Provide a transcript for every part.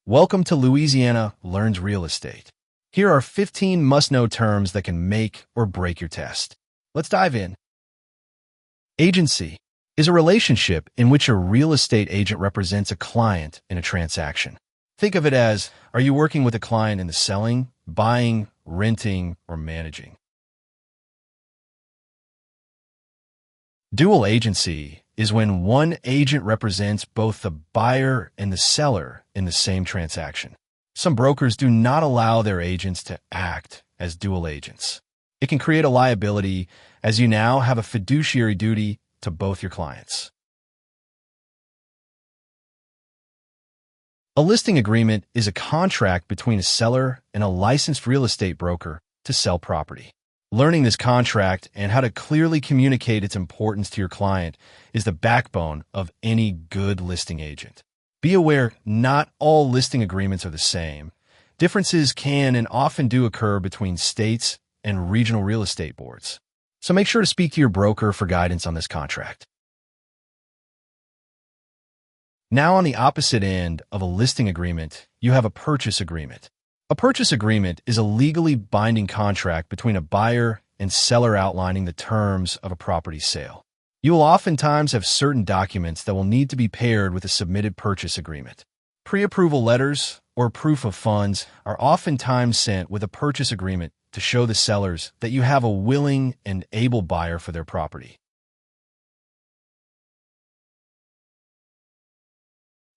Welcome to Louisiana Learns Real Estate. Here are 15 must-know terms that can make or break your test. Let's dive in. Agency is a relationship in which a real estate agent represents a client in a transaction. Think of it as, are you working with a client in the selling, buying, renting, or managing? Dual agency is when one agent represents both the buyer and the seller in the same transaction. Some brokers do not allow their agents to act as dual agents. It can create a liability as you now have a fiduciary duty to both your clients. A listing agreement is a contract between a seller and a licensed real estate broker to sell property. Learning this contract and how to clearly communicate its importance to your client is the backbone of any good listing agent. Be aware, not all listing agreements are the same. Differences can and often do occur between states and regional real estate boards. So make sure to speak to your broker for guidance on this contract. Now, on the opposite end of a listing agreement, you have a purchase agreement. A purchase agreement is a legally binding contract between a buyer and seller outlining the terms of a property sale. You will oftentimes have certain documents that will need to be paired with a submitted purchase agreement. Pre-approval letters or proof of funds are oftentimes sent with a purchase agreement to show the sellers that you have a willing and able buyer for their property.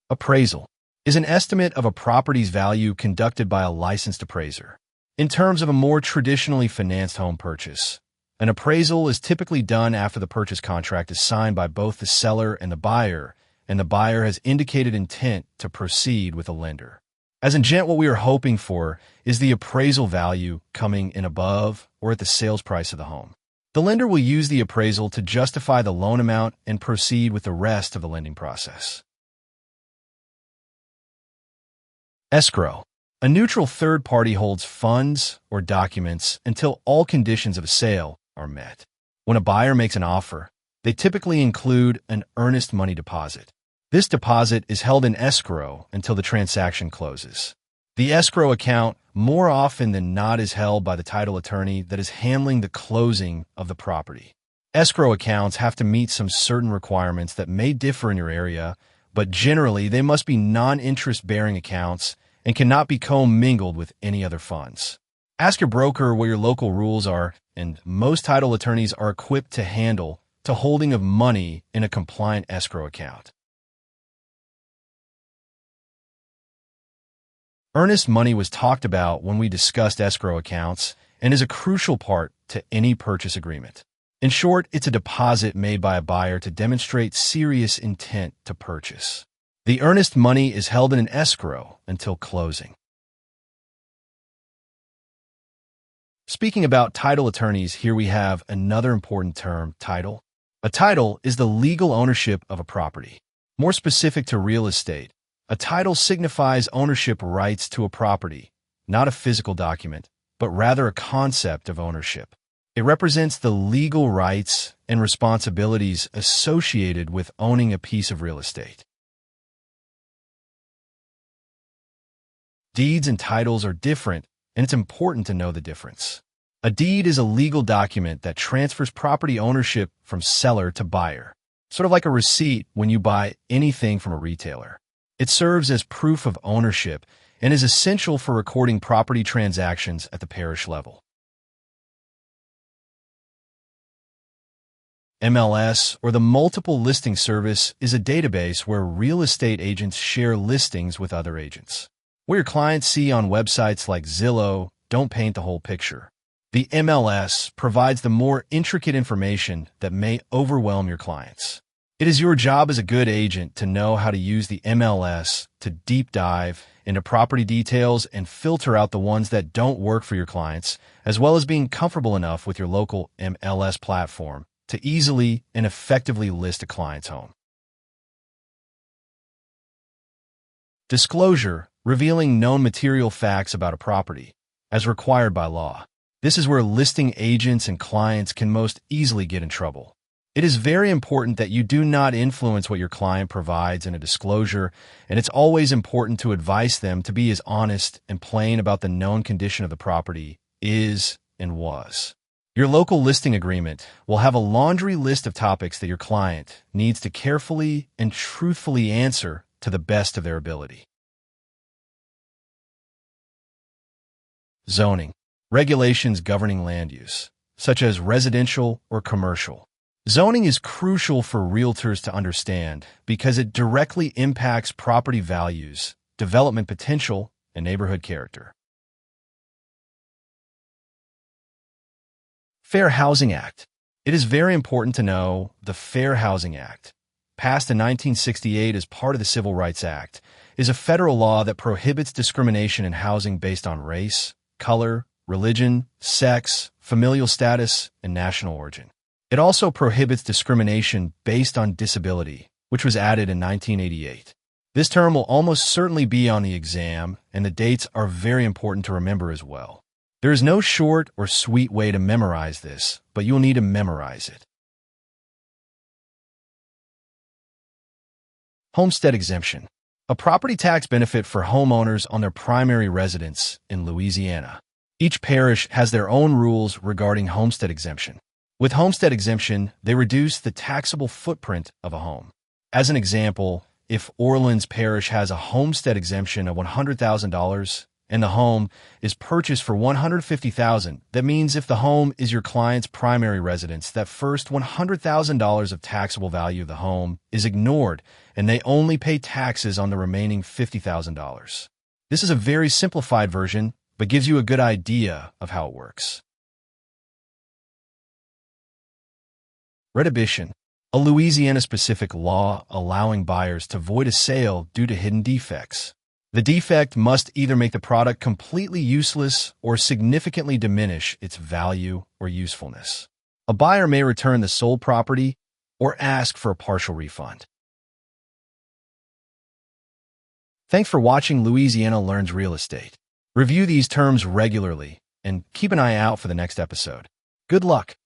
Appraisal is an estimate of a property's value conducted by a licensed appraiser. In terms of a more traditionally financed home purchase, an appraisal is typically done after the purchase contract is signed by both the seller and the buyer has indicated intent to proceed with a lender. As in Gent, what we are hoping for is the appraisal value coming in above or at the sales price of the home. The lender will use the appraisal to justify the loan amount and proceed with the rest of the lending process. Escrow. A neutral third party holds funds or documents until all conditions of a sale are met. When a buyer makes an offer, they typically include an earnest money deposit. This deposit is held in escrow until the transaction closes. The escrow account, more often than not, is held by the title attorney that is handling the closing of the property. Escrow accounts have to meet some certain requirements that may differ in your area, but generally they must be non-interest-bearing accounts and cannot be commingled with any other funds. Ask your broker what your local rules are, and most title attorneys are equipped to handle the holding of money in a compliant escrow account. Earnest money was talked about when we discussed escrow accounts and is a crucial part to any purchase agreement. In short, it's a deposit made by a buyer to demonstrate serious intent to purchase. The earnest money is held in an escrow until closing. Speaking about title attorneys, here we have another important term, title. A title is the legal ownership of a property. More specific to real estate, a title signifies ownership rights to a property, not a physical document, but rather a concept of ownership. It represents the legal rights and responsibilities associated with owning a piece of real estate. Deeds and titles are different, and it's important to know the difference. A deed is a legal document that transfers property ownership from seller to buyer, sort of like a receipt when you buy anything from a retailer. It serves as proof of ownership and is essential for recording property transactions at the parish level. MLS, or the Multiple Listing Service, is a database where real estate agents share listings with other agents. What your clients see on websites like Zillow don't paint the whole picture. The MLS provides the more intricate information that may overwhelm your clients. It is your job as a good agent to know how to use the MLS to deep dive into property details and filter out the ones that don't work for your clients, as well as being comfortable enough with your local MLS platform to easily and effectively list a client's home. Disclosure, revealing known material facts about a property, as required by law. This is where listing agents and clients can most easily get in trouble. It is very important that you do not influence what your client provides in a disclosure, and it's always important to advise them to be as honest and plain about the known condition of the property is and was. Your local listing agreement will have a laundry list of topics that your client needs to carefully and truthfully answer to the best of their ability. Zoning. Regulations governing land use, such as residential or commercial. Zoning is crucial for realtors to understand because it directly impacts property values, development potential, and neighborhood character. Fair Housing Act. It is very important to know the Fair Housing Act, passed in 1968 as part of the Civil Rights Act, is a federal law that prohibits discrimination in housing based on race, color, religion, sex, familial status, and national origin. It also prohibits discrimination based on disability, which was added in 1988. This term will almost certainly be on the exam, and the dates are very important to remember as well. There is no short or sweet way to memorize this, but you'll need to memorize it. Homestead exemption. A property tax benefit for homeowners on their primary residence in Louisiana. Each parish has their own rules regarding homestead exemption. With homestead exemption, they reduce the taxable footprint of a home. As an example, if Orleans Parish has a homestead exemption of $100,000 and the home is purchased for $150,000, that means if the home is your client's primary residence, that first $100,000 of taxable value of the home is ignored and they only pay taxes on the remaining $50,000. This is a very simplified version, but gives you a good idea of how it works. Redhibition, a Louisiana-specific law allowing buyers to void a sale due to hidden defects. The defect must either make the product completely useless or significantly diminish its value or usefulness. A buyer may return the sold property or ask for a partial refund. Thanks for watching Louisiana Learns Real Estate. Review these terms regularly and keep an eye out for the next episode. Good luck!